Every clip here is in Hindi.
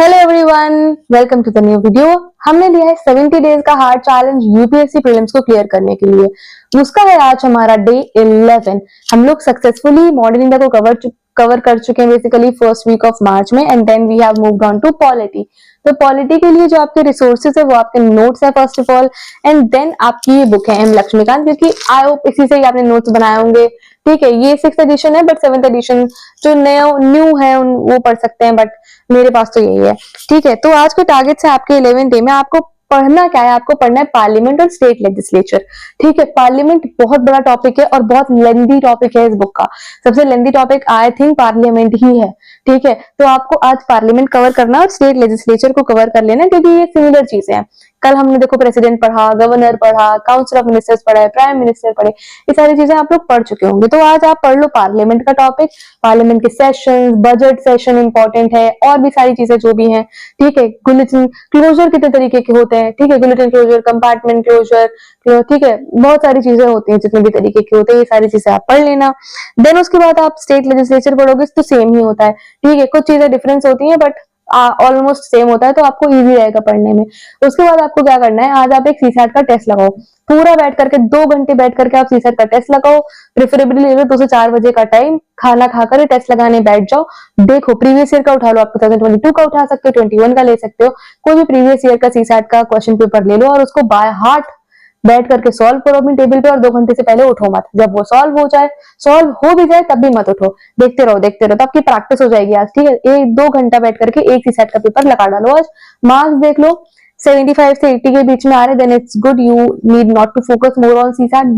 Hello everyone, welcome to the new video. हमने लिया है 70 डेज का हार्ड चैलेंज यूपीएससी प्रीलिम्स को क्लियर करने के लिए। उसका है आज हमारा डे 11। हम लोग सक्सेसफुली मॉडर्न इंडिया को कवर कर चुके हैं basically first week of March में, and then we have moved on to polity. तो पॉलिटी के लिए जो आपके रिसोर्सेज है वो आपके नोट्स है first of all, and then आपकी ये बुक है एम लक्ष्मीकांत, क्योंकि आई होप इसी से ही आपने नोट्स बनाए होंगे। ठीक है, ये 6th एडिशन है, बट 7th एडिशन जो न्यू है वो पढ़ सकते हैं, बट मेरे पास तो यही है। ठीक है, तो आज के टारगेट है आपके 11th डे में आपको पढ़ना क्या है। आपको पढ़ना है पार्लियामेंट और स्टेट लेजिस्लेचर। ठीक है, पार्लियामेंट बहुत बड़ा टॉपिक है और बहुत लेंदी टॉपिक है। इस बुक का सबसे लेंदी टॉपिक आई थिंक पार्लियामेंट ही है। ठीक है, तो आपको आज पार्लियामेंट कवर करना और स्टेट लेजिस्लेचर को कवर कर लेना, क्योंकि ये सिमिलर चीजें हैं। कल हमने देखो प्रेसिडेंट पढ़ा, गवर्नर पढ़ा, काउंसिल ऑफ मिनिस्टर्स पढ़ा है, प्राइम मिनिस्टर पढ़े, ये सारी चीजें आप लोग पढ़ चुके होंगे। तो आज आप पढ़ लो पार्लियामेंट का टॉपिक, पार्लियामेंट के सेशन, बजट सेशन इंपॉर्टेंट है, और भी सारी चीजें जो भी हैं। ठीक है, बुलेटिन क्लोजर कितने तरीके के होते हैं। ठीक है, बुलेटिन क्लोजर, कंपार्टमेंट क्लोजर, ठीक है, बहुत सारी चीजें होती हैं जितने भी तरीके के होते हैं, ये सारी चीजें आप पढ़ लेना। देन उसके बाद आप स्टेट लेजिस्लेचर पढ़ोगे तो सेम ही होता है। ठीक है, कुछ चीजें डिफरेंस होती हैं बट ऑलमोस्ट सेम होता है, तो आपको इजी रहेगा पढ़ने में। उसके बाद आपको क्या करना है, आज आप एक सीसैट का टेस्ट लगाओ। पूरा बैठ करके 2 घंटे बैठ करके आप सीसैट का टेस्ट लगाओ। प्रेफरेबली ले लो 2 से 4 बजे का टाइम, खाना खाकर टेस्ट लगाने बैठ जाओ। देखो प्रीवियस ईयर का उठा लो, आप 2022 का उठा सकते हो, 21 का ले सकते हो, कोई भी प्रीवियस ईयर का सीसैट का क्वेश्चन पेपर ले लो और उसको बाय हार्ट बैठ करके सॉल्व करो अपनी टेबल पे, और 2 घंटे से पहले उठो मत। जब वो सॉल्व हो भी जाए तब भी मत उठो, देखते रहो, तो आपकी प्रैक्टिस हो जाएगी आज। ठीक है, 1-2 घंटा बैठ करके एक ही सेट का पेपर लगा डालो। आज मार्क्स देख लो 75 से 80 के बीच में आ रहे, then it's good. You need not to focus more on CSAT,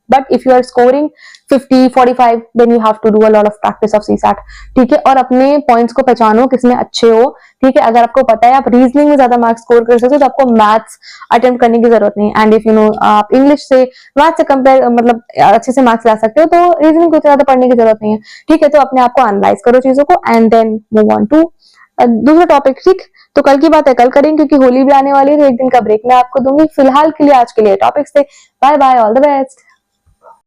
but if you are scoring 50-45 then you have to do a lot of practice of CSAT. ठीक है, और अपने पॉइंट्स को पहचानो किसमें अच्छे हो। ठीक है, अगर आपको पता है आप रीजनिंग में ज्यादा मार्क्स स्कोर कर सकते हो तो आपको मैथ्स अटेम्प्ट करने की जरूरत नहीं। एंड इफ यू नो आप इंग्लिश से मैथ्स से कंपेयर मतलब अच्छे से मार्क्स ला सकते हो, तो रीजनिंग को ज्यादा पढ़ने की जरूरत नहीं है। ठीक है, तो अपने आप को एनालाइज करो चीजों को, and then move on to दूसरा टॉपिक। ठीक, तो कल की बात है कल करेंगे, क्योंकि होली भी आने वाली है, तो एक दिन का ब्रेक मैं आपको दूंगी। फिलहाल के लिए आज के लिए टॉपिक्स थे। Bye bye, all the best.